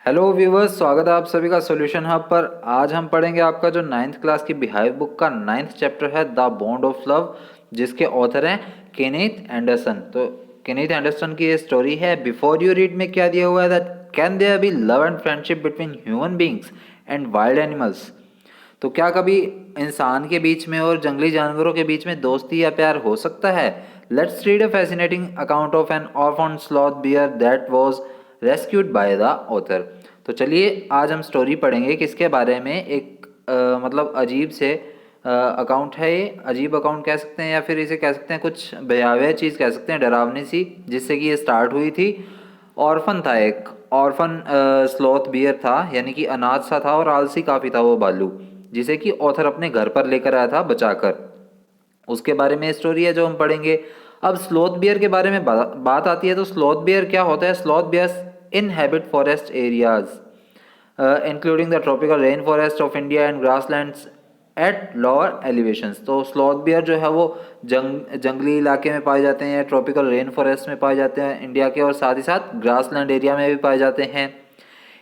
Hello viewers, स्वागत है आप सभी का सॉल्यूशन हब पर। आज हम पढ़ेंगे आपका जो नाइन्थ क्लास की बिहाइव बुक का नाइन्थ चैप्टर है द बॉन्ड ऑफ लव, जिसके ऑथर हैं केनेथ एंडरसन। तो केनेथ एंडरसन की ये स्टोरी है। बिफोर यू रीड में क्या दिया हुआ है, that can there be love and friendship between human beings and wild animals. तो क्या कभी इंसान के बीच में और जंगली जानवरों के बीच में दोस्ती या प्यार हो सकता है? Let's read a fascinating account of N orphan sloth bear that was rescued by the author. तो चलिए आज हम स्टोरी पढ़ेंगे किसके बारे में। एक मतलब अजीब से अकाउंट है ये। अजीब अकाउंट कह सकते हैं या फिर इसे कह सकते हैं कुछ भयावह चीज़ कह सकते हैं, डरावनी सी, जिससे कि ये स्टार्ट हुई थी। ऑर्फन था, एक ऑर्फन स्लॉथ बियर था, यानी कि अनाथ सा था और आलसी काफ़ी था वो भालू, जिसे कि ऑथर अपने घर पर लेकर आया था बचाकर। उसके बारे में स्टोरी है जो हम पढ़ेंगे। अब स्लॉथ बियर के बारे में बात आती है तो स्लॉथ बियर क्या होता है? Sloth bears inhabit forest areas, including the tropical rainforest of India and grasslands at lower elevations। तो स्लॉथ बियर जो है वो जंगली इलाके में पाए जाते हैं, ट्रॉपिकल रेन फॉरेस्ट में पाए जाते हैं इंडिया के, और साथ ही साथ ग्रासलैंड एरिया में भी पाए जाते हैं।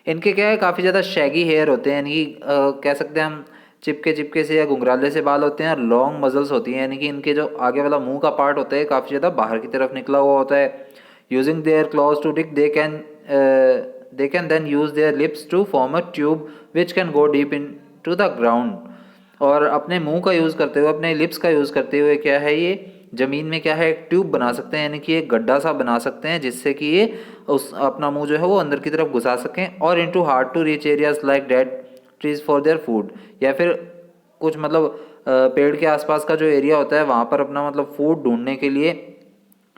इनके क्या है, काफ़ी ज़्यादा शैगी हेयर होते हैं, यानी कि कह सकते हैं हम चिपके चिपके से या घुंघराले से बाल होते हैं, और लॉन्ग मजल्स होती हैं, यानी कि इनके जो आगे वाला मुंह का पार्ट होता है काफ़ी ज़्यादा बाहर की तरफ निकला हुआ होता है। Using their claws to dig they can then use their lips to form a tube which can go deep into the ground। और अपने मुंह का यूज़ करते हुए, अपने लिप्स का यूज़ करते हुए क्या है, ये ज़मीन में क्या है, एक ट्यूब बना सकते हैं, यानी कि एक गड्ढा सा बना सकते हैं, जिससे कि ये उस अपना मुंह जो है वो अंदर की तरफ घुसा सकें, और into hard to reach areas like dead trees for their food. या फिर कुछ मतलब पेड़ के आसपास का जो एरिया होता है वहाँ पर अपना मतलब फूड ढूंढने के लिए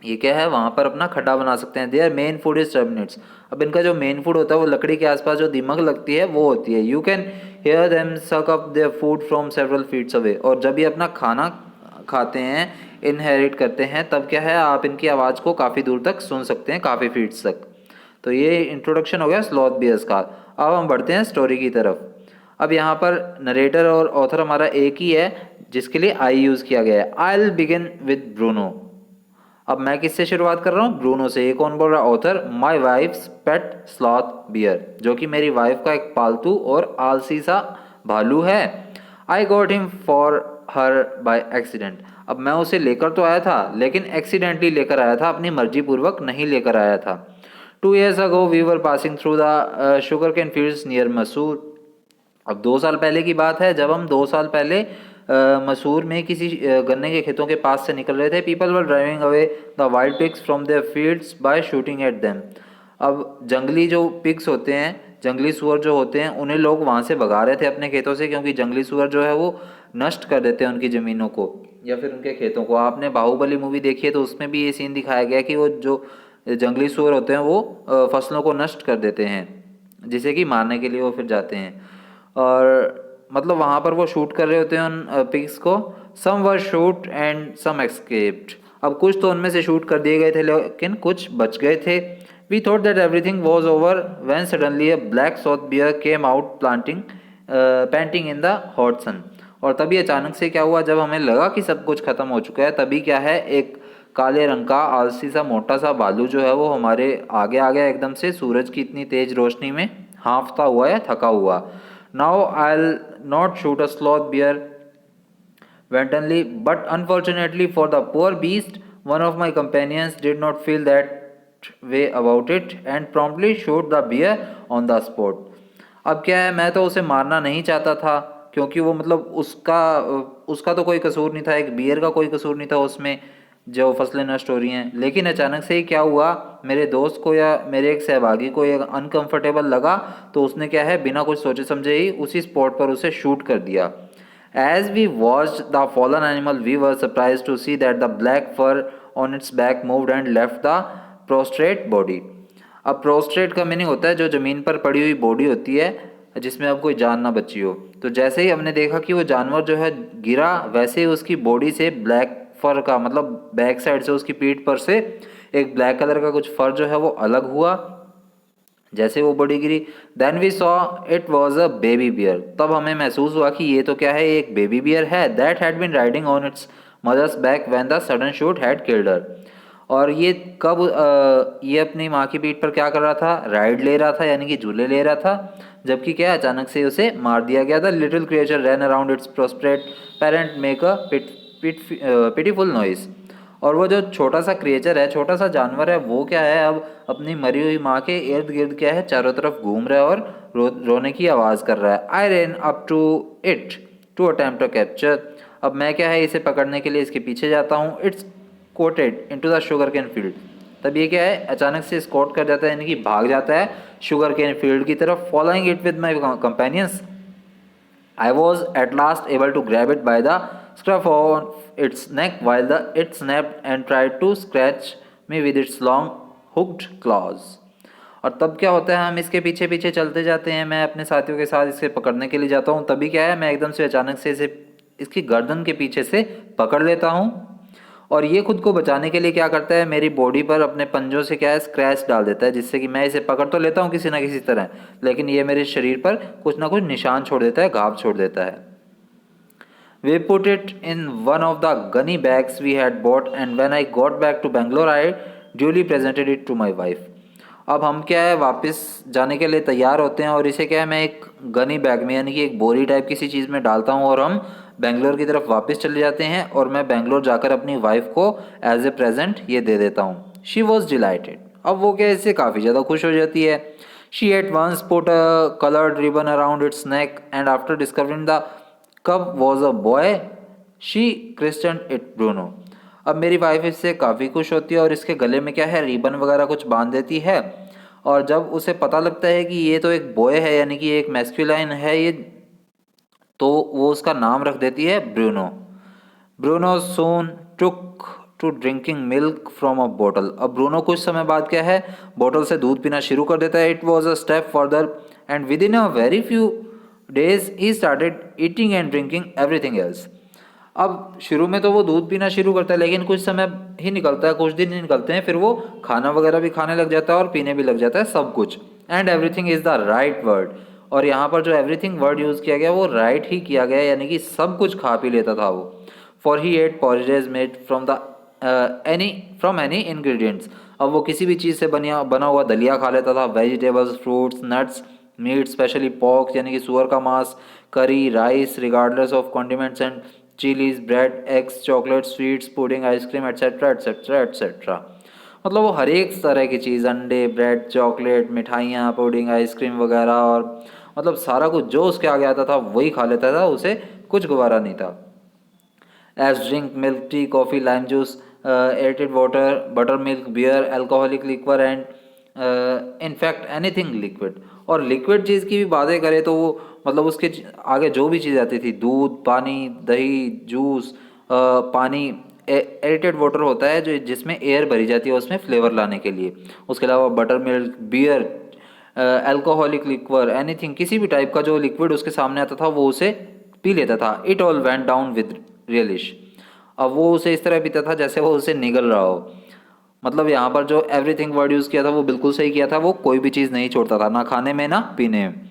ये क्या है, वहाँ पर अपना खड्डा बना सकते हैं। Their main food is terminates. अब इनका जो मेन फूड होता है वो लकड़ी के आसपास जो दीमक लगती है वो होती है। You can hear them suck up their food from several feets away. और जब ये अपना खाना खाते हैं, इनहेरिट करते हैं, तब क्या है, आप इनकी आवाज़ को काफ़ी दूर तक सुन सकते हैं, काफ़ी फीट्स तक। तो ये इंट्रोडक्शन हो गया स्लॉथ बियर्स का। अब हम बढ़ते हैं स्टोरी की तरफ। अब यहाँ पर नरेटर और ऑथर हमारा एक ही है, जिसके लिए आई यूज़ किया गया है। I will begin with Bruno. अब मैं किससे शुरुआत कर रहा हूँ? ब्रूनो से। ये कौन बोल रहा है? Author. My wife's pet sloth bear, जो कि मेरी वाइफ का एक पालतू और आलसी सा भालू है। I got him for her by accident. अब मैं उसे लेकर तो आया था, लेकिन एक्सीडेंटली लेकर आया था, अपनी मर्जी पूर्वक नहीं लेकर आया था। 2 years ago we were passing through the sugar cane fields near Mysore. अब 2 साल पहले की बात है, जब हम 2 साल पहले मसूर में किसी गन्ने के खेतों के पास से निकल रहे थे। People were driving away the wild pigs from their fields by shooting at them. अब जंगली जो पिग्स होते हैं, जंगली सुअर जो होते हैं, उन्हें लोग वहाँ से भगा रहे थे अपने खेतों से, क्योंकि जंगली सुअर जो है वो नष्ट कर देते हैं उनकी ज़मीनों को या फिर उनके खेतों को। आपने बाहुबली मूवी देखी है तो उसमें भी ये सीन दिखाया गया कि वो जो जंगली सुअर होते हैं वो फसलों को नष्ट कर देते हैं, जिसे कि मारने के लिए वो फिर जाते हैं। और मतलब वहाँ पर वो शूट कर रहे होते हैं उन पिग्स को। सम वर शूट एंड सम एस्केप्ड। अब कुछ तो उनमें से शूट कर दिए गए थे, लेकिन कुछ बच गए थे। We thought that everything was over when suddenly a black sloth bear came out panting in the hot sun. और तभी अचानक से क्या हुआ, जब हमें लगा कि सब कुछ खत्म हो चुका है, तभी क्या है, एक काले रंग का आलसी सा मोटा सा भालू जो है वो हमारे आगे आ गया एकदम से, सूरज की इतनी तेज रोशनी में हांफता हुआ या थका हुआ। Now I'll not shoot a sloth bear wantonly, but unfortunately for the poor beast, one of my companions did not feel that way about it and promptly shot the bear on the spot। अब क्या है, मैं तो उसे मारना नहीं चाहता था, क्योंकि वो मतलब उसका उसका तो कोई कसूर नहीं था, एक बियर का कोई कसूर नहीं था उसमें जो फसलें नष्ट हो रही हैं। लेकिन अचानक से ही क्या हुआ, मेरे दोस्त को या मेरे एक सहभागी को ये अनकंफर्टेबल लगा, तो उसने क्या है, बिना कुछ सोचे समझे ही उसी स्पॉट पर उसे शूट कर दिया। As we watched the fallen animal we were surprise to see that the black fur on its back moved and left the prostrate body. अब प्रोस्ट्रेट का मीनिंग होता है जो ज़मीन पर पड़ी हुई बॉडी होती है, जिसमें अब कोई जान ना बची हो। तो जैसे ही हमने देखा कि वो जानवर जो है गिरा, वैसे ही उसकी बॉडी से ब्लैक फर का मतलब बैक साइड से उसकी पीठ पर से एक ब्लैक कलर का कुछ फर जो है वो अलग हुआ। जैसे वो बॉडी गिरी, then we saw it was a baby bear. तब हमें महसूस हुआ कि ये तो क्या है, एक बेबी बियर है। That had been riding on its mother's back when the sudden shoot had killed her. और ये कब ये अपनी माँ की पीठ पर क्या कर रहा था, राइड ले रहा था यानी कि झूले ले रहा था, जबकि क्या अचानक से उसे मार दिया गया था। Little creature ran around its prostrate parent make a pitiful noise. और वो जो छोटा सा क्रिएचर है, छोटा सा जानवर है, वो क्या है अब अपनी मरी हुई माँ के इर्द गिर्द क्या है, चारों तरफ घूम रहा है और रोने की आवाज़ कर रहा है। I ran up to it to attempt a capture. अब मैं क्या है इसे पकड़ने के लिए इसके पीछे जाता हूँ। It's coated into the sugar can field. तब ये क्या है अचानक से स्कॉट कर जाता है यानी कि भाग जाता है शुगर कैन फील्ड की तरफ। Following it with my companions I was at last able to grab it by the scruff of its neck while it snapped and tried to scratch me with its long hooked claws. और तब क्या होता है हम इसके पीछे पीछे चलते जाते हैं, मैं अपने साथियों के साथ इसे पकड़ने के लिए जाता हूँ। तभी क्या है मैं एकदम से अचानक से इसे इसकी गर्दन के पीछे से पकड़ लेता हूँ और ये खुद को बचाने के लिए क्या करता है मेरी बॉडी पर अपने पंजों से क्या है स्क्रैच डाल देता है, जिससे कि मैं इसे पकड़ तो लेता हूँ किसी ना किसी तरह, लेकिन ये मेरे शरीर पर कुछ ना कुछ निशान छोड़ देता है, घाव छोड़ देता है। We put it in one of the gunny bags we had bought and when I got back to Bangalore I duly presented it to my wife. अब हम क्या है वापस जाने के लिए तैयार होते हैं और इसे क्या है मैं एक गनी बैग में यानी कि एक बोरी टाइप किसी चीज़ में डालता हूँ और हम बेंगलोर की तरफ वापस चले जाते हैं और मैं बेंगलोर जाकर अपनी वाइफ को एज ए प्रेजेंट ये दे देता हूँ। She was dilated. अब वो क्या इससे काफ़ी ज़्यादा खुश हो जाती है। She at once put a coloured ribbon around its neck and after discovering the cub was a boy she christened it Bruno. अब मेरी वाइफ इससे काफ़ी खुश होती है और इसके गले में क्या है रिबन वगैरह कुछ बांध देती है और जब उसे पता लगता है कि ये तो एक बॉय है यानी कि एक मैस्कुलाइन है ये, तो वो उसका नाम रख देती है Bruno. Bruno soon took to drinking milk from a bottle. अब ब्रूनो कुछ समय बाद क्या है बोतल से दूध पीना शुरू कर देता है। It was a step further and with in a very few days he started eating and drinking everything else. अब शुरू में तो वो दूध पीना शुरू करता है लेकिन कुछ समय ही निकलता है, कुछ दिन ही निकलते हैं, फिर वो खाना वगैरह भी खाने लग जाता है और पीने भी लग जाता है सब कुछ। And everything is the right word. और यहाँ पर जो एवरीथिंग वर्ड यूज़ किया गया वो राइट ही किया गया यानी कि सब कुछ खा पी लेता था वो। For he ate porridges made from any ingredients. अब वो किसी भी चीज़ से बना हुआ दलिया खा लेता था। Vegetables, fruits, nuts, meat specially pork यानी कि सुअर का मांस, curry, rice regardless of condiments and chillies, bread, eggs, chocolate, sweets, pudding, ice cream etcetera etcetera etcetera. मतलब वो हर एक तरह की चीज़, अंडे, ब्रेड, चॉकलेट, मिठाइयाँ, पुडिंग, आइसक्रीम वगैरह और मतलब सारा कुछ जो उसके आगे आता था वही खा लेता था, उसे कुछ गवारा नहीं था। As drink milk, tea, coffee, lime juice, aerated water, butter milk, beer, alcoholic liquor and in fact anything liquid. और लिक्विड चीज़ की भी बातें करें तो वो मतलब उसके आगे जो भी चीज़ आती थी, दूध, पानी, दही, जूस, पानी, एयरटेड वाटर होता है जो जिसमें एयर भरी जाती है उसमें फ्लेवर लाने के लिए। उसके अलावा butter milk, beer, alcoholic liquor, anything, किसी भी टाइप का जो लिक्विड उसके सामने आता था वो उसे पी लेता था। It all went down with relish. अब वो उसे इस तरह पीता था जैसे वो उसे निगल रहा हो। मतलब यहाँ पर जो एवरीथिंग वर्ड यूज़ किया था वो बिल्कुल सही किया था, वो कोई भी चीज़ नहीं छोड़ता था, ना खाने में ना पीने में।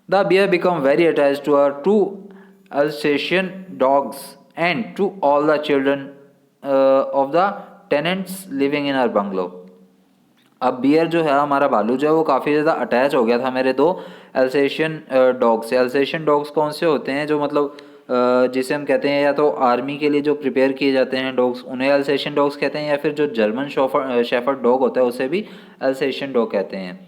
The bear become very attach to our to Alsatian dogs and to all the children of the tenants living in our bungalow. अब बियर जो है हमारा भालू जो है वो काफ़ी ज़्यादा अटैच हो गया था मेरे दो अल्सेशियन डॉग से। अल्सेशियन डॉग्स कौन से होते हैं जो मतलब जिसे हम कहते हैं या तो आर्मी के लिए जो प्रिपेयर किए जाते हैं डॉग्स उन्हें अल्सेशियन डॉग्स कहते हैं, या फिर जो जर्मन शेफर्ड डॉग होता है उसे भी अल्सेशियन डॉग कहते हैं।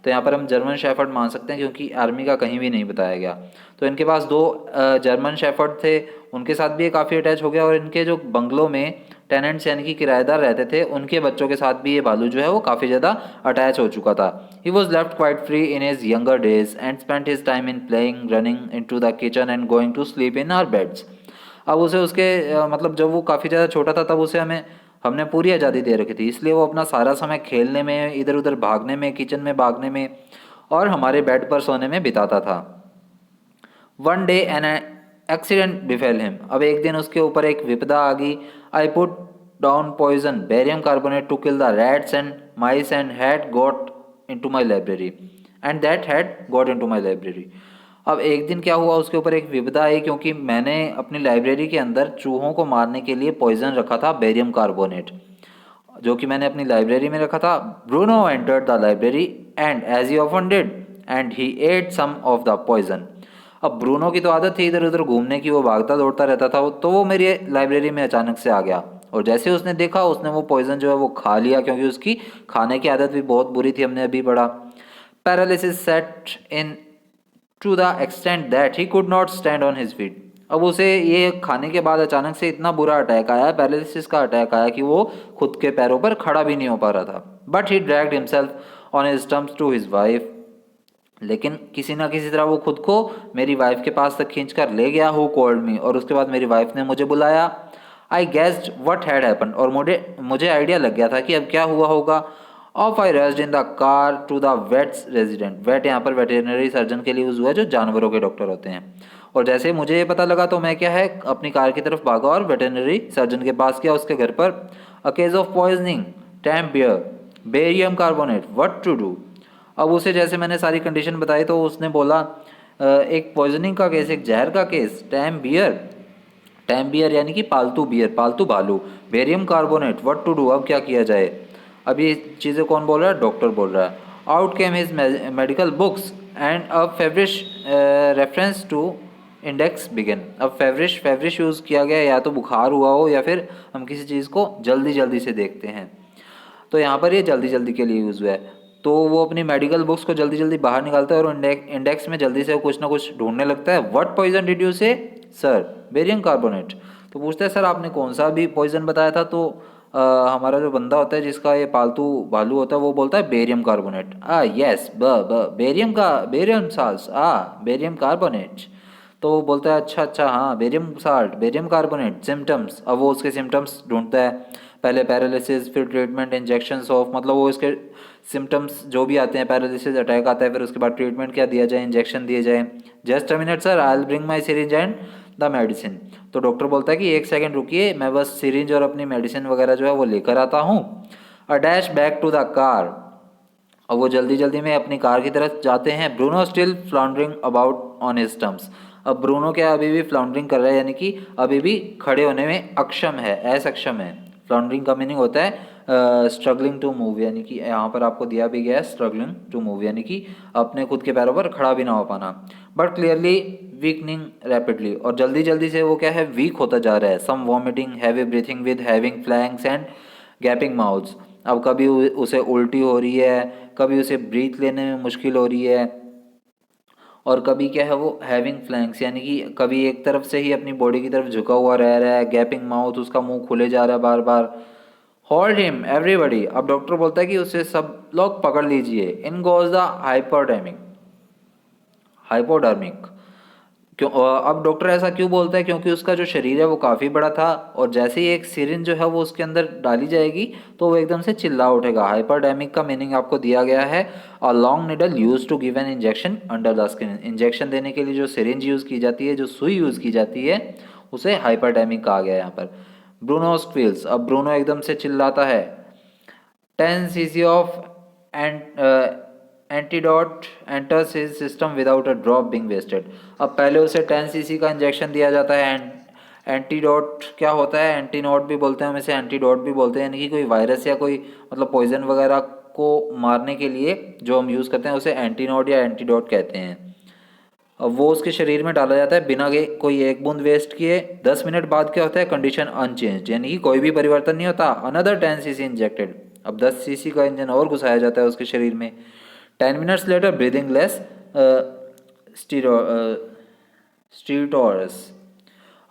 तो यहाँ पर हम जर्मन शेफर्ड मान सकते हैं क्योंकि आर्मी का कहीं भी नहीं बताया गया। तो इनके पास दो जर्मन शेफर्ड थे, उनके साथ भी ये काफ़ी अटैच हो गया और इनके जो बंगलों में टेनेंट्स यानी कि किराएदार रहते थे उनके बच्चों के साथ भी ये भालू जो है वो काफ़ी ज़्यादा अटैच हो चुका था। He was left quite free in his younger days and spent his time in playing, running in to the kitchen and going to sleep in our beds. अब उसे उसके मतलब जब वो काफ़ी ज़्यादा छोटा था तब उसे हमने पूरी आज़ादी दे रखी थी, इसलिए वो अपना सारा समय खेलने में, इधर उधर भागने में, किचन में भागने में और हमारे बेड पर सोने में बिताता था। One day an accident befell him. अब एक दिन उसके ऊपर एक विपदा आ गई। I put down poison barium carbonate to kill the rats and mice and had got into my library and that had got into my library. अब एक दिन क्या हुआ उसके ऊपर एक विपदा आई क्योंकि मैंने अपनी लाइब्रेरी के अंदर चूहों को मारने के लिए पॉइजन रखा था बेरियम कार्बोनेट, जो कि मैंने अपनी लाइब्रेरी में रखा था। Bruno entered the library and as he often did and he ate some of the poison. अब ब्रूनो की तो आदत थी इधर उधर घूमने की, वो भागता दौड़ता रहता था, तो वो मेरी लाइब्रेरी में अचानक से आ गया और जैसे उसने देखा उसने वो पॉइजन जो है वो खा लिया, क्योंकि उसकी खाने की आदत भी बहुत बुरी थी, हमने अभी पढ़ा। Paralysis set in to the extent that he could not stand on his feet. अब उसे ये खाने के बाद अचानक से इतना बुरा अटैक आया, पैरालिसिस का अटैक आया कि वो खुद के पैरों पर खड़ा भी नहीं हो पा रहा था। But he dragged himself on his stumps to his wife. लेकिन किसी ना किसी तरह वो खुद को मेरी वाइफ के पास तक खींच कर ले गया। हु कॉल्ड मी, और उसके बाद मेरी वाइफ ने मुझे बुलाया। आई गेस्ड वट हैड हैपन, और मुझे आइडिया लग गया था कि अब क्या हुआ होगा। Off I rushed in the car to the vets resident. Vet यहाँ पर वेटेरिनरी सर्जन के लिए यूज हुआ है, जो जानवरों के डॉक्टर होते हैं। और जैसे ही मुझे ये पता लगा तो मैं क्या है अपनी कार की तरफ भागा और वेटेरिनरी सर्जन के पास गया, उसके घर पर। A case of poisoning, tame bear, barium carbonate, what to do. अब उसे जैसे मैंने सारी कंडीशन बताई तो उसने बोला एक पॉइजनिंग का केस, एक जहर का case, tame bear, tame bear यानी कि पालतू बियर, पालतू भालू, barium carbonate, what to do, अब क्या किया जाए। अब ये चीज़ें कौन बोल रहा है, डॉक्टर बोल रहा है। Out came his medical books and a feverish reference to index begin. अब फेवरिश यूज़ किया गया, या तो बुखार हुआ हो या फिर हम किसी चीज़ को जल्दी जल्दी से देखते हैं, तो यहाँ पर ये जल्दी जल्दी के लिए यूज़ हुआ है। तो वो अपनी मेडिकल बुक्स को जल्दी जल्दी बाहर निकालता है और इंडेक्स में जल्दी से वो कुछ ना कुछ ढूंढने लगता है। व्हाट पॉइजन डिड यू से सर, बेरियम कार्बोनेट। तो पूछता है सर आपने कौन सा भी पॉइजन बताया था, तो हमारा जो बंदा होता है जिसका ये पालतू भालू होता है वो बोलता है barium carbonate. Yes, barium salts, barium carbonate. तो वो बोलता है अच्छा अच्छा, हाँ barium salt, barium carbonate, symptoms. अब वो उसके सिम्टम्स ढूंढता है, पहले पैरालिसिस, फिर ट्रीटमेंट, इंजेक्शंस ऑफ, मतलब वो इसके सिम्टम्स जो भी आते हैं, पैरालिसिस अटैक आता है, फिर उसके बाद ट्रीटमेंट क्या दिया जाए, इंजेक्शन दिए जाए। Just a minute sir, I will bring my syringe and the medicine. तो डॉक्टर बोलता है कि एक सेकंड रुकिए, मैं बस सिरिंज और अपनी मेडिसिन वगैरह जो है वो लेकर आता हूँ। A dash back to the car. और वो जल्दी जल्दी में अपनी कार की तरफ जाते हैं। Bruno still floundering about on his terms. अब ब्रूनो क्या अभी भी फ्लाउंडरिंग कर रहा है, यानी कि अभी भी खड़े होने में अक्षम है, असक्षम है। फ्लाउंडरिंग का मीनिंग होता है स्ट्रगलिंग टू मूव, यानी कि यहाँ पर आपको दिया भी गया है स्ट्रगलिंग टू मूव, यानी कि अपने खुद के पैरों पर खड़ा भी ना हो पाना। बट क्लियरली वीकनिंग रैपिडली, और जल्दी जल्दी से वो क्या है वीक होता जा रहा है। Some vomiting, heavy breathing with heaving flanks and gaping mouths. अब कभी उसे उल्टी हो रही है, कभी उसे ब्रीथ लेने में मुश्किल हो रही है, और कभी क्या है वो हैविंग फ्लैंक्स, यानी कि कभी एक तरफ से ही अपनी बॉडी की तरफ झुका हुआ रह रहा है। गैपिंग माउथ, उसका मुंह खुले जा रहा है बार बार। Hold him everybody. अब डॉक्टर बोलता है कि उसे सब लोग पकड़ लीजिए। In goes the hypodermic, hypodermic. क्यों अब डॉक्टर ऐसा क्यों बोलता है, क्योंकि उसका जो शरीर है वो काफ़ी बड़ा था, और जैसे ही एक सिरिंज जो है वो उसके अंदर डाली जाएगी तो वो एकदम से चिल्ला उठेगा। हाइपरडेमिक का मीनिंग आपको दिया गया है, a long needle use to give an injection under the skin. Injection देने के लिए जो सिरिंज यूज़ की जाती है, जो सुई यूज़ की जाती है, उसे हाइपरडेमिक कहा गया है यहाँ पर। Bruno squeals. अब ब्रूनो एकदम से चिल्लाता है। 10 cc of antidote enters his system without a drop being wasted. अब पहले उसे 10 cc का इंजेक्शन दिया जाता है। एंटीडोट क्या होता है, एंटीनोट भी बोलते हैं हम इसे, एंटीडोट भी बोलते हैं, यानी कि कोई वायरस या कोई मतलब पॉइजन वगैरह को मारने के लिए जो हम यूज़ करते हैं उसे एंटीनोट या एंटीडोट कहते हैं। अब वो उसके शरीर में डाला जाता है बिना कोई एक बूंद वेस्ट किए। 10 मिनट बाद क्या होता है, कंडीशन अनचेंज, यानी कि कोई भी परिवर्तन नहीं होता। Another 10 cc injected. अब 10 cc का इंजन और घुसाया जाता है उसके शरीर में। 10 minutes लेटर ब्रीदिंग लेस स्टीटोरस।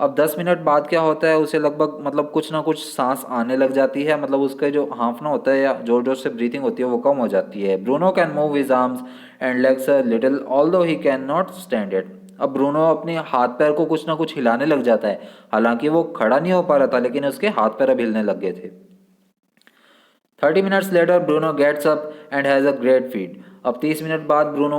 अब 10 मिनट बाद क्या होता है, उसे लगभग मतलब कुछ ना कुछ सांस आने लग जाती है, मतलब उसका जो हाँफना होता है या जोर जोर से ब्रीथिंग होती है वो कम हो जाती है। Bruno can move his arms and legs a little although he can not stand it. अब ब्रूनो अपने हाथ पैर को कुछ ना कुछ हिलाने लग जाता है, हालांकि वो खड़ा नहीं हो पा रहा था, लेकिन उसके हाथ पैर अब हिलने लग गए थे। 30 minutes later Bruno gets up and has a great feed. अब 30 मिनट बाद ब्रूनो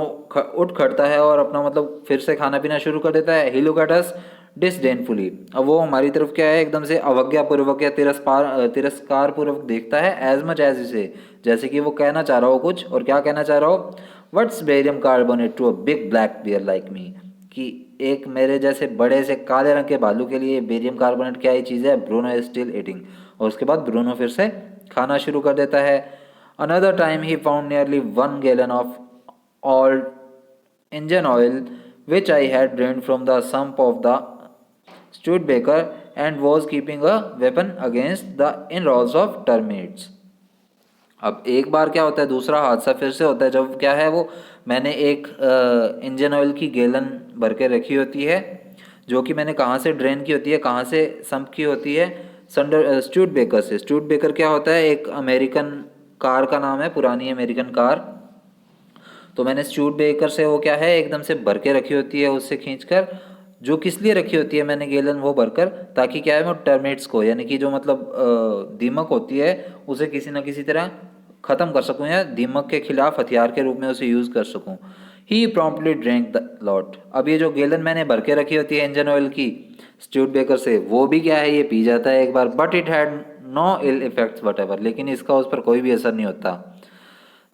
उठ खड़ता है और अपना मतलब फिर से खाना पीना शुरू कर देता है। ही लुक एट अस डिसडेनफुली। अब वो हमारी तरफ क्या है, एकदम से अवज्ञापूर्वक या तिरस्कार पूर्वक देखता है। एज मच एज इसे, जैसे कि वो कहना चाह रहा हो कुछ, और क्या कहना चाह रहा हो, what's barium carbonate to a big black bear like me. कि एक मेरे जैसे बड़े से काले रंग के भालू के लिए बेरियम कार्बोनेट क्या ही चीज़ है। Bruno is still eating. और उसके बाद ब्रूनो फिर से खाना शुरू कर देता है। Another time he found nearly 1 gallon of all engine oil which I had drained from the sump of the Studebaker and was keeping a weapon against the inroads of termites। अब एक बार क्या होता है, दूसरा हादसा फिर से होता है जब क्या है वो मैंने एक इंजन ऑयल की गैलन भर के रखी होती है, जो कि मैंने कहाँ से ड्रेन की होती है, कहाँ से सम्प की होती है, स्टूडबेकर से। स्टूडबेकर क्या होता है, एक अमेरिकन कार का नाम है, पुरानी अमेरिकन कार। तो मैंने स्टूडबेकर से वो क्या है एकदम से भर के रखी होती है, उससे खींचकर। जो किस लिए रखी होती है मैंने गैलन वो भरकर, ताकि क्या है वो टर्मिट्स को, यानी कि जो मतलब दीमक होती है उसे किसी न किसी तरह ख़त्म कर सकूं, या दीमक के खिलाफ हथियार के रूप में उसे यूज़ कर सकूं। ही प्रॉम्प्टली ड्रिंक द लॉट। अब ये जो गैलन मैंने भर के रखी होती है इंजन ऑयल की स्टूडबेकर से, वो भी क्या है ये पी जाता है एक बार। But it had no ill effects whatever, लेकिन इसका उस पर कोई भी असर नहीं होता।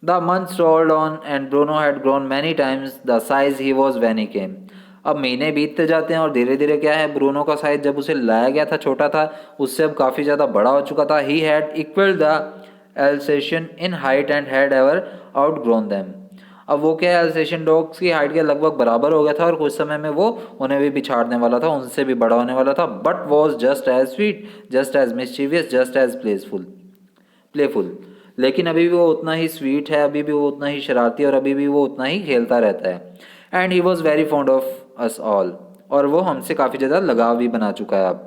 The months rolled on and Bruno had grown many times the size he was when he came। अब महीने बीतते जाते हैं और धीरे धीरे क्या है ब्रूनो का साइज जब उसे लाया गया था छोटा था, उससे अब काफ़ी ज़्यादा बड़ा हो चुका था। He had equalled the Alsatian in height and had ever outgrown them. अब वो क्या है एल्सेशियन डॉग्स की हाइट के लगभग बराबर हो गया था और कुछ समय में वो उन्हें भी पिछाड़ने वाला था, उनसे भी बड़ा होने वाला था। But was just as sweet, just as mischievous, just as playful. लेकिन अभी भी वो उतना ही स्वीट है, अभी भी वो उतना ही शरारती और अभी भी वो उतना ही खेलता रहता है। And he was very fond of us all, और वो हमसे काफ़ी ज़्यादा लगाव भी बना चुका है अब।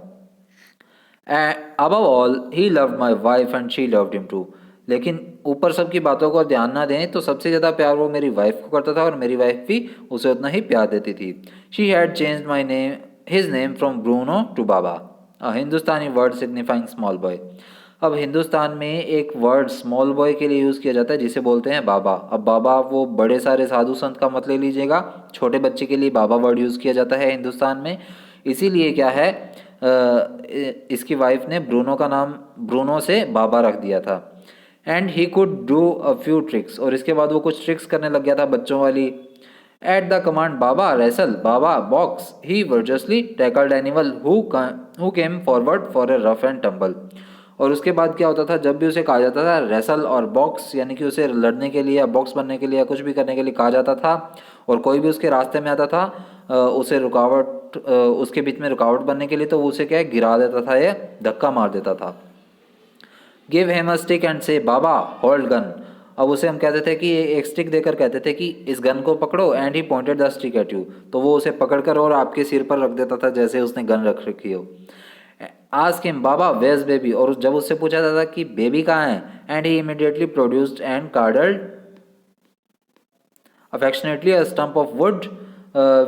Above all he loved my wife and she loved him too. लेकिन ऊपर सबकी बातों को ध्यान ना दें तो सबसे ज़्यादा प्यार वो मेरी वाइफ को करता था और मेरी वाइफ भी उसे उतना ही प्यार देती थी। She had changed my name his name from Bruno to Baba, a Hindustani word signifying small boy. अब हिंदुस्तान में एक वर्ड स्मॉल बॉय के लिए यूज़ किया जाता है जिसे बोलते हैं बाबा। अब बाबा वो बड़े सारे साधु संत का मत ले लीजिएगा, छोटे बच्चे के लिए बाबा वर्ड यूज़ किया जाता है हिंदुस्तान में। इसीलिए क्या है इसकी वाइफ ने ब्रूनो का नाम ब्रूनो से बाबा रख दिया था। And he could do a few tricks, और इसके बाद वो कुछ ट्रिक्स करने लग गया था बच्चों वाली। At the command Baba wrestle, Baba box, he vigorously tackled animal who came forward for a rough and tumble. और उसके बाद क्या होता था, जब भी उसे कहा जाता था रेसल और बॉक्स, यानी कि उसे लड़ने के लिए या बॉक्स बनने के लिए या कुछ भी करने के लिए कहा जाता था, और कोई भी उसके रास्ते में आता था उसे रुकावट उसके बीच में रुकावट बनने के लिए, तो वो उसे क्या है गिरा देता था या धक्का मार देता था। Give him a stick and से बाबा होल्ड गन। अब उसे हम कहते थे कि एक स्टिक देकर कहते थे कि इस गन को पकड़ो, and he pointed the stick at you. तो वो उसे पकड़कर और आपके सिर पर रख देता था जैसे उसने गन रख रखी हो। आस्क हिम बाबा वेयर्स बेबी, और जब उससे पूछा जाता था कि बेबी कहाँ है, and he immediately produced and cuddled affectionately a stump of wood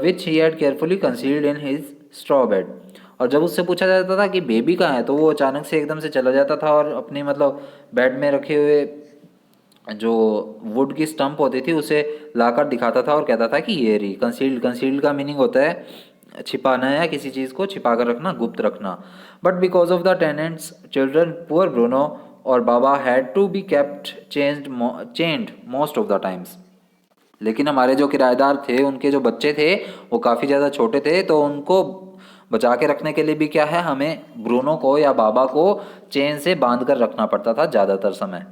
which he had carefully concealed in his straw bed. और जब उससे पूछा जाता था कि बेबी कहाँ है, तो वो अचानक से एकदम से चला जाता था और अपनी मतलब बेड में रखे हुए जो वुड की स्टंप होती थी उसे लाकर दिखाता था और कहता था कि ये रही। कंसील्ड, कंसील्ड का मीनिंग होता है छिपाना है या किसी चीज़ को छिपा कर रखना, गुप्त रखना। But because of the tenants children poor Bruno और Baba had to be kept chained most of the times. लेकिन हमारे जो किराएदार थे उनके जो बच्चे थे वो काफ़ी ज़्यादा छोटे थे, तो उनको बचा के रखने के लिए भी क्या है हमें ब्रूनो को या बाबा को चेन से बांध कर रखना पड़ता था ज़्यादातर समय।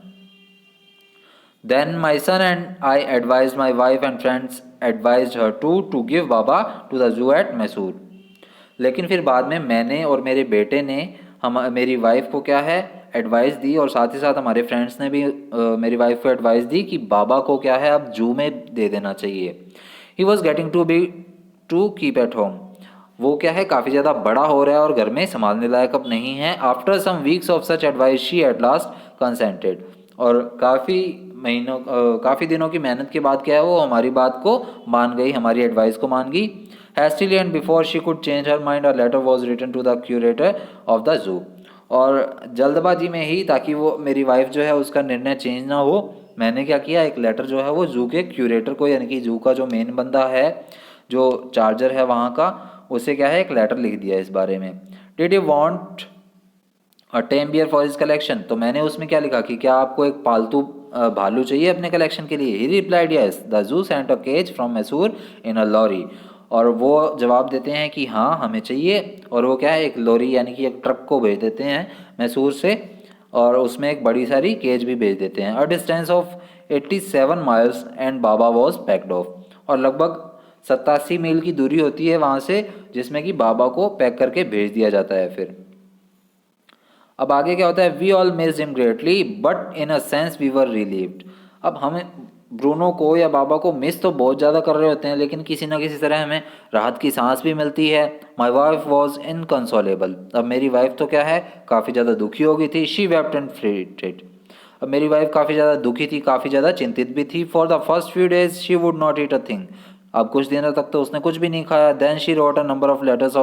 Then my son and I advised my wife and friends advised her to give Baba to the zoo at Mysore. लेकिन फिर बाद में मैंने और मेरे बेटे ने हम मेरी वाइफ को क्या है एडवाइस दी, और साथ ही साथ हमारे फ्रेंड्स ने भी मेरी वाइफ को एडवाइस दी कि बाबा को क्या है अब जू में दे देना चाहिए। He was getting to keep at home. वो क्या है काफ़ी ज़्यादा बड़ा हो रहा है और घर में संभालने लायक अब नहीं है। After some weeks of such advice she at last consented. और काफ़ी दिनों की मेहनत के बाद क्या है वो हमारी बात को मान गई, हमारी एडवाइस को मान गई। Hastily and before she could change her mind a letter was written to the curator of the zoo. और जल्दबाजी में ही, ताकि वो मेरी वाइफ जो है उसका निर्णय चेंज ना हो, मैंने क्या किया एक लेटर जो है वो जू के क्यूरेटर को, यानी कि जू का जो मेन बंदा है, जो चार्जर है वहाँ का, उसे क्या है एक लेटर लिख दिया इस बारे में। Did you want a tame bear for his collection. तो मैंने उसमें क्या लिखा कि क्या आपको एक पालतू भालू चाहिए अपने कलेक्शन के लिए। He replied yes. The zoo sent a cage from Mysore in a lorry. और वो जवाब देते हैं कि हाँ हमें चाहिए, और वो क्या है एक लॉरी यानी कि एक ट्रक को भेज देते हैं मैसूर से, और उसमें एक बड़ी सारी केज भी भेज देते हैं। A distance of 87 miles and Baba was packed of, और लगभग 87 मील की दूरी होती है वहाँ से, जिसमें कि बाबा को पैक करके भेज दिया जाता है। फिर अब आगे क्या होता है, we all missed him greatly but in a sense we were relieved. अब हमें ब्रूनो को या बाबा को मिस तो बहुत ज़्यादा कर रहे होते हैं, लेकिन किसी ना किसी तरह हमें राहत की सांस भी मिलती है। माई वाइफ वॉज इनकंसोलेबल, अब मेरी वाइफ तो क्या है काफ़ी ज़्यादा दुखी हो गई थी। शी वेप्ट एंड फ्रीटेड, अब मेरी वाइफ काफ़ी ज़्यादा दुखी थी, काफ़ी ज़्यादा चिंतित भी थी। For the first few days she would not eat a thing, अब कुछ दिनों तक तो उसने कुछ भी नहीं खाया। Then she wrote a number of letters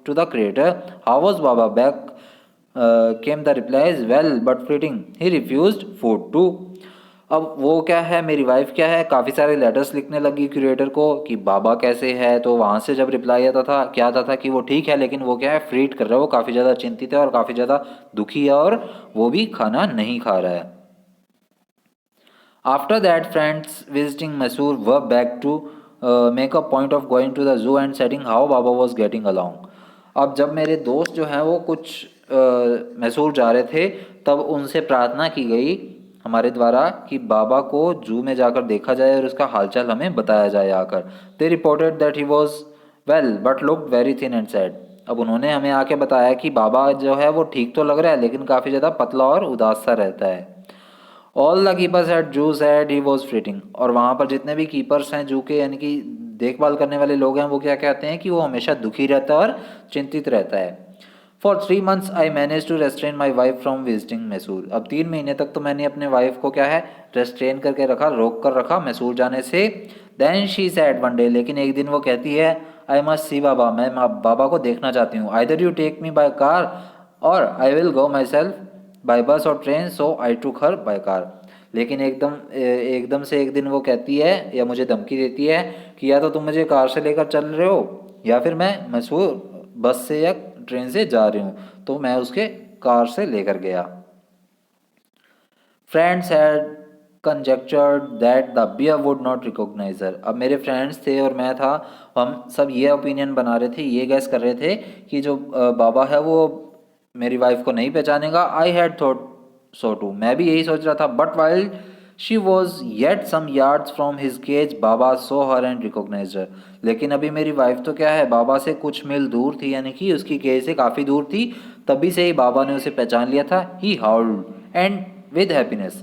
to the curator, how was Baba back, came the replies well but fretting, he refused food too. अब वो क्या है मेरी वाइफ क्या है काफ़ी सारे लेटर्स लिखने लगी क्रिएटर को कि बाबा कैसे है, तो वहाँ से जब रिप्लाई आता था क्या आता था कि वो ठीक है, लेकिन वो क्या है फ्रीट कर रहा है, वो काफ़ी ज़्यादा चिंतित है और काफ़ी ज़्यादा दुखी है, और वो भी खाना नहीं खा रहा है। After that, friends visiting Mysore were back to make a point of going to the zoo and setting how Baba was getting along. अब जब मेरे दोस्त जो हैं वो कुछ मैसूर जा रहे थे, तब उनसे प्रार्थना की गई हमारे द्वारा कि बाबा को जू में जाकर देखा जाए और उसका हालचाल हमें बताया जाए आकर। दे reported that he was well but looked very thin and sad, अब उन्होंने हमें आके बताया कि बाबा जो है वो ठीक तो लग रहा है, लेकिन काफ़ी ज़्यादा पतला और उदास सा रहता है। ऑल द कीपर्स एट जू सैड ही वॉज फ्रीटिंग, और वहाँ पर जितने भी कीपर्स हैं जू के यानी कि देखभाल करने वाले लोग हैं, वो क्या कहते हैं कि वो हमेशा दुखी रहता है और चिंतित रहता है। For 3 months I manage to restrain my wife from visiting Mysore, अब 3 महीने तक तो मैंने अपने वाइफ को क्या है रेस्ट्रेन करके रखा, रोक कर रखा मैसूर जाने से। Then she said one day, लेकिन एक दिन वो कहती है आई मस्ट सी बाबा, मैं बाबा को देखना चाहती हूँ। Either you take me by car or I will go myself by bus or train, सो आई टूक हर बाय कार। लेकिन एकदम से एक दिन वो कहती है या मुझे धमकी देती है कि या तो तुम मुझे कार से लेकर चल रहे हो या फिर मैं मैसूर बस से या ट्रेन से जा रही हूँ, तो मैं उसके कार से लेकर गया। Friends had conjectured that the bear would not recognise her, अब मेरे फ्रेंड्स थे और मैं था, हम सब ये ओपिनियन बना रहे थे, ये गैस कर रहे थे कि जो बाबा है वो मेरी वाइफ को नहीं पहचानेगा। I had thought so too, मैं भी यही सोच रहा था। But while she was yet some yards from his cage Baba saw her and recognise her, लेकिन अभी मेरी वाइफ तो क्या है बाबा से कुछ मील दूर थी, यानी कि उसकी केज से काफ़ी दूर थी, तभी से ही बाबा ने उसे पहचान लिया था। ही हाउल्ड एंड विद हैप्पीनेस,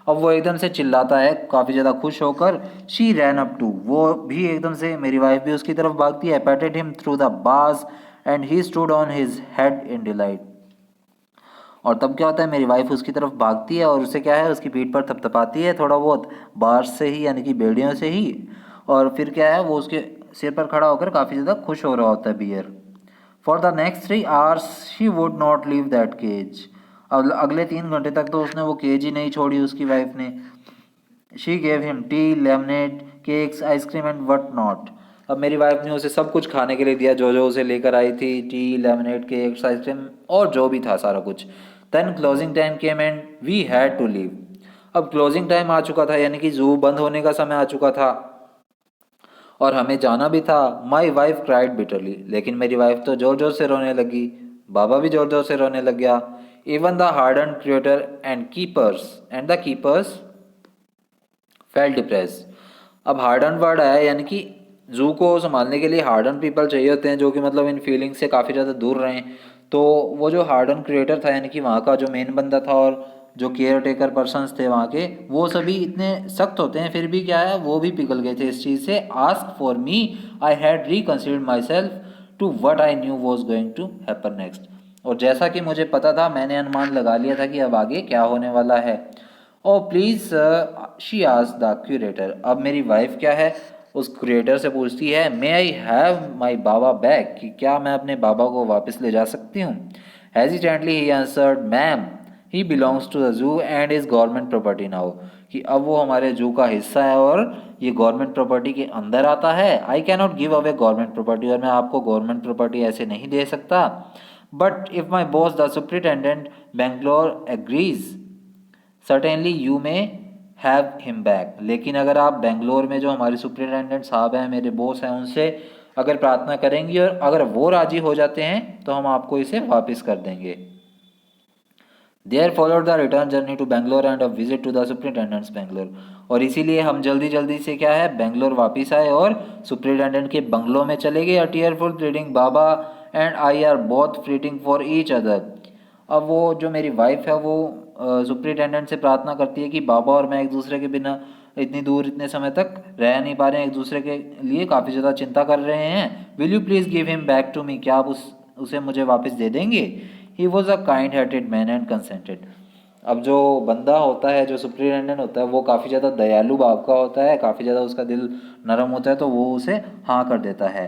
अब वो एकदम से चिल्लाता है काफ़ी ज़्यादा खुश होकर। शी रैन अप टू, वो भी एकदम से मेरी वाइफ भी उसकी तरफ भागती है। पैटेड him through the bars and he stood on his head in delight, और तब क्या होता है मेरी वाइफ उसकी तरफ भागती है और उसे क्या है उसकी पीठ पर थपथपाती है थोड़ा बहुत बार्स से ही यानी कि बेड़ियों से ही, और फिर क्या है वो उसके सिर पर खड़ा होकर काफ़ी ज़्यादा खुश हो रहा होता है bear. For the next 3 hours she would not leave that cage, अब अगले 3 घंटे तक तो उसने वो केज ही नहीं छोड़ी उसकी वाइफ ने। She gave him T, lemonade, cakes, ice cream and what not, अब मेरी वाइफ ने उसे सब कुछ खाने के लिए दिया जो जो उसे लेकर आई थी, टी, लेमनेड, केक्स, आइसक्रीम और जो भी था सारा कुछ। Then closing time came and we had to leave, अब क्लोजिंग टाइम आ चुका था यानी कि जू बंद होने का समय आ चुका था और हमें जाना भी था। माई वाइफ क्राइड बिटरली, लेकिन मेरी वाइफ तो जोर जोर से रोने लगी, बाबा भी जोर जोर से रोने लग गया। Even the harden creator and the keepers fail depress, अब हार्डन वर्ड आया यानी कि जू को संभालने के लिए हार्डन पीपल चाहिए होते हैं जो कि मतलब इन फीलिंग से काफ़ी ज़्यादा दूर रहें। तो वो जो हार्डन क्रिएटर था यानी कि वहाँ का जो मेन बंदा था और जो केयर टेकर पर्सनस थे वहाँ के, वो सभी इतने सख्त होते हैं, फिर भी क्या है वो भी पिघल गए थे इस चीज़ से। As for me, I had reconsidered myself to what I knew was going to happen next, और जैसा कि मुझे पता था मैंने अनुमान लगा लिया था कि अब आगे क्या होने वाला है। ओ please she asked the curator, अब मेरी वाइफ क्या है उस क्रिएटर से पूछती है मे I have my Baba back, कि क्या मैं अपने बाबा को वापस ले जा सकती हूँ। Hesitantly he answered ma'am he belongs to the zoo and is government property now, कि अब वो हमारे जू का हिस्सा है और ये गवर्नमेंट प्रॉपर्टी के अंदर आता है। I can not give away government property, और मैं आपको गवर्नमेंट प्रॉपर्टी ऐसे नहीं दे सकता। But if my boss the superintendent Bangalore agrees certainly you में हैव हिम बैक, लेकिन अगर आप बेंगलोर में जो हमारे सुप्रिटेंडेंट साहब हैं मेरे बॉस हैं उनसे अगर प्रार्थना करेंगी और अगर वो राजी हो जाते हैं तो हम आपको इसे वापस कर देंगे। There followed the return journey to Bangalore and a visit to the superintendent's Bangalore. और इसीलिए हम जल्दी जल्दी से क्या है बेंगलोर वापस आए और सुप्रिटेंडेंट के बंगलों में चले गए। A tearful pleading Baba and I are both pleading for each other. अब वो जो मेरी वाइफ है वो सुप्रिटेंडेंट से प्रार्थना करती है कि बाबा और मैं एक दूसरे के बिना इतनी दूर इतने समय तक रह नहीं पा रहे हैं, एक दूसरे के लिए काफ़ी ज़्यादा चिंता कर रहे हैं। Will you please give him back to me, क्या आप उसे मुझे वापस दे देंगे। He was a kind hearted man and consented. अब जो बंदा होता है, जो सुप्रिटेंडेंट होता है, वो काफ़ी ज़्यादा दयालु भाव का होता है, काफ़ी ज़्यादा उसका दिल नरम होता है, तो वो उसे हाँ कर देता है।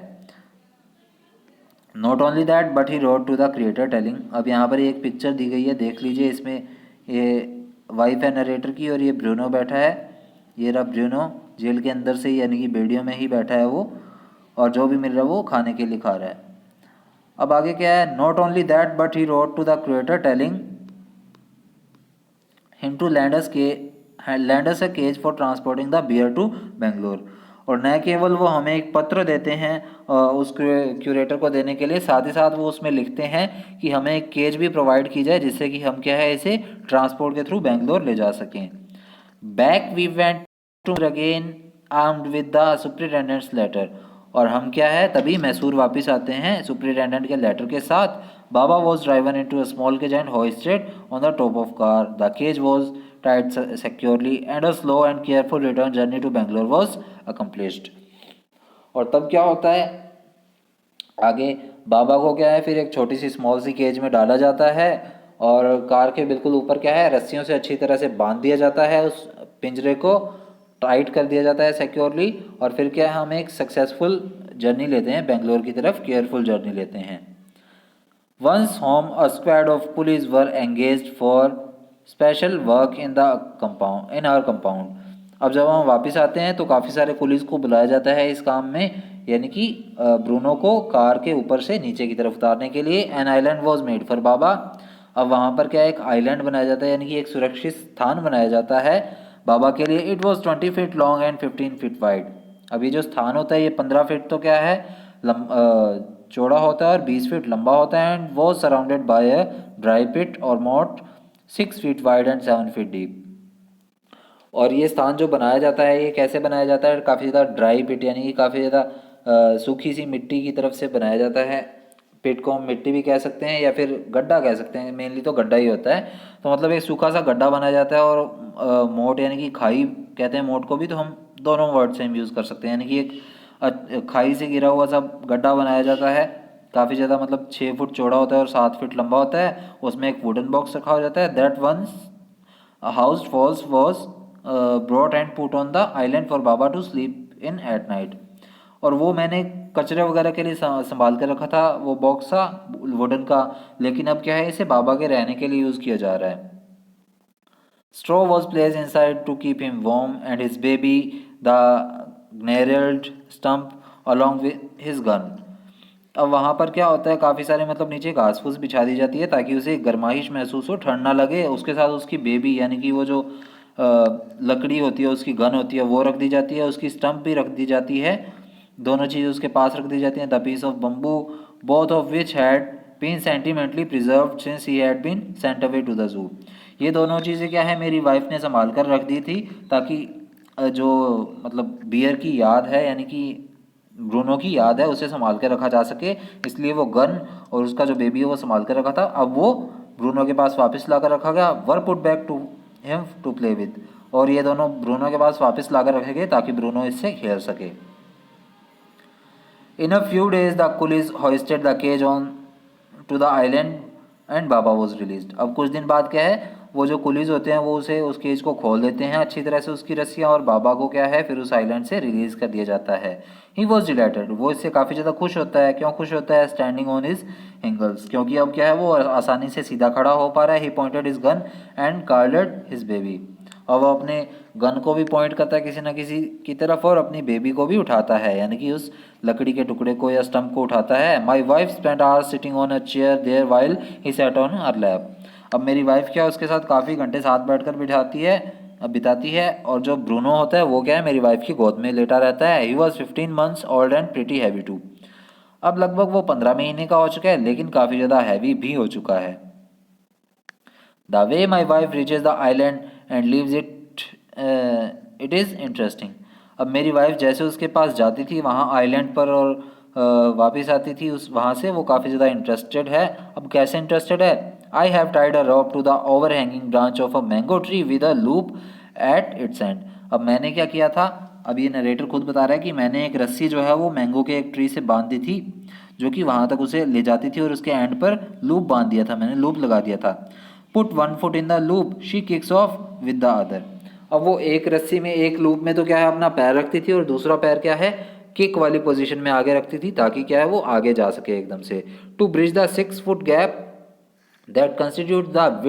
Not only that but he wrote to the curator telling. अब यहाँ पर एक पिक्चर दी गई है, देख लीजिए। इसमें ये वाइफ है नरेटर की और ये ब्रूनो बैठा है। ये रहा ब्रूनो जेल के अंदर से यानी कि बेडियो में ही बैठा है वो, और जो भी मिल रहा है वो खाने के लिए खा रहा है। अब आगे क्या है, not only that but he wrote to the curator telling him to lend us a cage for transporting the bear to Bangalore. और न केवल वो हमें एक पत्र देते हैं उस क्यूरेटर को देने के लिए, साथ ही साथ वो उसमें लिखते हैं कि हमें एक केज भी प्रोवाइड की जाए जिससे कि हम क्या है इसे ट्रांसपोर्ट के थ्रू बेंगलोर ले जा सकें। Back we went to again armed with the superintendent's letter. और हम क्या है तभी मैसूर वापस आते हैं सुप्रिटेंडेंट के लेटर के साथ। Baba was driven into a small cage and hoisted on the top of car. The cage was tied securely and a slow and careful return journey to Bangalore was accomplished। और तब क्या होता है आगे, बाबा को क्या है फिर एक छोटी सी स्मॉल सी केज में डाला जाता है और कार के बिल्कुल ऊपर क्या है रस्सियों से अच्छी तरह से बांध दिया जाता है, उस पिंजरे को टाइट कर दिया जाता है सिक्योरली। और फिर क्या है हम एक सक्सेसफुल जर्नी लेते हैं बेंगलोर की तरफ, केयरफुल जर्नी लेते हैं। Once home a squad of police were engaged for special work in our compound. अब जब हम वापस आते हैं तो काफ़ी सारे पुलिस को बुलाया जाता है इस काम में, यानी कि ब्रूनो को कार के ऊपर से नीचे की तरफ उतारने के लिए। An island was made for Baba. अब वहाँ पर क्या एक आइलैंड बनाया जाता है यानी कि एक सुरक्षित स्थान बनाया जाता है बाबा के लिए। It was 20 feet long and 15 feet wide. अब ये जो स्थान होता है ये 15 फीट तो क्या है चौड़ा होता है और 20 फीट लंबा होता है। And was surrounded by a dry pit or moat 6 feet wide and 7 feet deep. और ये स्थान जो बनाया जाता है ये कैसे बनाया जाता है, काफ़ी ज़्यादा ड्राई पिट यानी कि काफ़ी ज़्यादा सूखी सी मिट्टी की तरफ से बनाया जाता है। पिट को हम मिट्टी भी कह सकते हैं या फिर गड्ढा कह सकते हैं, मेनली तो गड्ढा ही होता है। तो मतलब एक सूखा सा गड्ढा बनाया जाता है। और मोट यानी कि खाई कहते हैं मोट को भी, तो हम दोनों वर्ड से हम यूज़ कर सकते हैं। यानी कि एक खाई से घिरा हुआ सा गड्ढा बनाया जाता है, काफ़ी ज़्यादा मतलब 6 फुट चौड़ा होता है और 7 फीट लंबा होता है। उसमें एक वुडन बॉक्स रखा हो जाता है। That once A housed falls was brought and put on the island for Baba to sleep in at night। और वो मैंने कचरे वगैरह के लिए संभाल कर रखा था वो बॉक्स था वुडन का, लेकिन अब क्या है इसे बाबा के रहने के लिए यूज़ किया जा रहा है। Straw was placed inside to keep him warm and his baby the gnarled stump along with his gun। अब वहाँ पर क्या होता है काफ़ी सारे मतलब नीचे घास फूस बिछा दी जाती है ताकि उसे गर्माइश महसूस हो, ठंड ना लगे। उसके साथ उसकी बेबी यानी कि वो जो लकड़ी होती है उसकी गन होती है वो रख दी जाती है, उसकी स्टंप भी रख दी जाती है। दोनों चीज़ें उसके पास रख दी जाती हैं। The piece of bamboo both of which had been sentimentally preserved since he had been sent away to the zoo. ये दोनों चीज़ें क्या है मेरी वाइफ ने संभाल कर रख दी थी ताकि जो मतलब बियर की याद है यानी कि ब्रूनो की याद है उसे संभाल के रखा जा सके, इसलिए वो गन और उसका जो बेबी है वो संभाल के रखा था। अब वो ब्रूनो के पास वापस ला कर रखा गया। Were put back to him to play with. और ये दोनों ब्रूनो के पास वापस ला कर रखे गए ताकि ब्रूनो इससे खेल सके। In a few days the police hoisted the cage on to the island and Baba was release. अब कुछ दिन बाद क्या है वो जो कुलीज होते हैं वो उसे उस केज को खोल देते हैं अच्छी तरह से उसकी रस्सियाँ, और बाबा को क्या है फिर उस आइलैंड से रिलीज़ कर दिया जाता है। ही वॉज डिलाइटेड, वो इससे काफ़ी ज़्यादा खुश होता है। क्यों खुश होता है, स्टैंडिंग ऑन हिज एंगल्स, क्योंकि अब क्या है वो आसानी से सीधा खड़ा हो पा रहा है। He pointed his gun and cuddled his baby. और वो अपने गन को भी पॉइंट करता है किसी न किसी की तरफ और अपनी बेबी को भी उठाता है यानी कि उस लकड़ी के टुकड़े को या स्टंप को उठाता है। My wife spend hours sitting on a chair there while he sat on her lap. अब मेरी वाइफ क्या उसके साथ काफ़ी घंटे साथ बैठकर बिताती है। और जो ब्रूनो होता है वो क्या है मेरी वाइफ की गोद में लेटा रहता है। He was 15 months old and pretty heavy too. अब लगभग वो 15 महीने का हो चुका है, लेकिन काफ़ी ज़्यादा हैवी भी हो चुका है। The way my wife reaches the island and leaves it is interesting. अब मेरी वाइफ जैसे उसके पास जाती थी वहाँ आइलैंड पर और वापस आती थी उस वहाँ से, वो काफ़ी ज़्यादा इंटरेस्टेड है। अब कैसे इंटरेस्टेड है? I have tied a rope to the overhanging branch of a mango tree with a loop at its end. अब मैंने क्या किया था? अब ये नरेटर खुद बता रहा है कि मैंने एक रस्सी जो है वो मैंगो के एक ट्री से बांध दी थी, जो कि वहाँ तक उसे ले जाती थी, और उसके एंड पर लूप बांध दिया था, मैंने लूप लगा दिया था। Put one foot in the loop she kicks of with the other. अब वो एक रस्सी में एक लूप में तो क्या है अपना पैर रखती थी, और दूसरा पैर क्या है किक वाली पोजीशन में आगे रखती थी, ताकि क्या है वो आगे जा सके एकदम से। To bridge the 6 foot gap that constitute the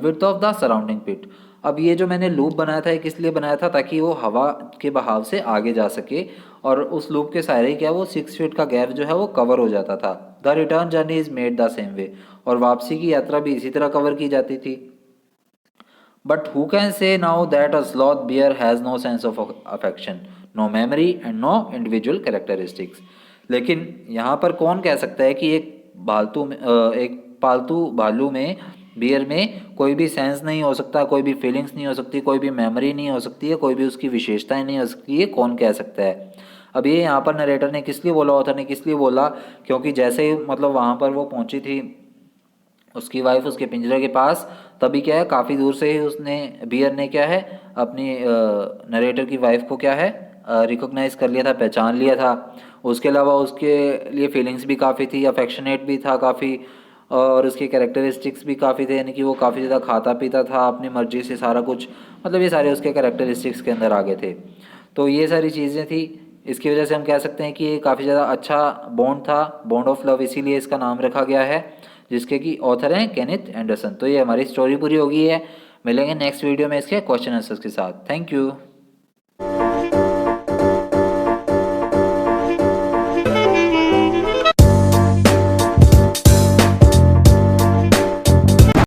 width of the surrounding pit. अब ये जो मैंने लूप बनाया था ये किस लिए बनाया था? ताकि वो हवा के बहाव से आगे जा सके, और उस लूप के सारे क्या वो 6 फीट का गैप जो है वो कवर हो जाता था। The return journey is made the same way, और वापसी की यात्रा भी इसी तरह कवर की जाती थी। But who can say now that a sloth bear has no sense of affection, no memory and no individual characteristics. लेकिन यहाँ पर कौन कह सकता है कि एक पालतू भालू में, बियर में कोई भी सेंस नहीं हो सकता, कोई भी फीलिंग्स नहीं हो सकती, कोई भी मेमोरी नहीं हो सकती है, कोई भी उसकी विशेषताएं नहीं हो सकती है? कौन कह सकता है? अब ये यहाँ पर नरेटर ने किस लिए बोला, ऑथर ने किस लिए बोला? क्योंकि जैसे ही मतलब वहाँ पर वो पहुंची थी उसकी वाइफ उसके पिंजरे के पास, तभी क्या है काफ़ी दूर से ही उसने बियर ने क्या है अपनी नरेटर की वाइफ को क्या है रिकॉग्नाइज कर लिया था, पहचान लिया था। उसके अलावा उसके लिए फीलिंग्स भी काफ़ी थी, अफेक्शनेट भी था काफ़ी, और उसके कैरेक्टरिस्टिक्स भी काफ़ी थे, यानी कि वो काफ़ी ज़्यादा खाता पीता था अपनी मर्जी से सारा कुछ, मतलब ये सारे उसके कैरेक्टरिस्टिक्स के अंदर आ गए थे। तो ये सारी चीज़ें थी, इसकी वजह से हम कह सकते हैं कि ये काफ़ी ज़्यादा अच्छा बॉन्ड था, बॉन्ड ऑफ लव, इसीलिए इसका नाम रखा गया है, जिसके कि ऑथर हैं केनेथ एंडरसन। तो ये हमारी स्टोरी पूरी हो गई है। मिलेंगे नेक्स्ट वीडियो में इसके क्वेश्चन आंसर्स के साथ। Thank you.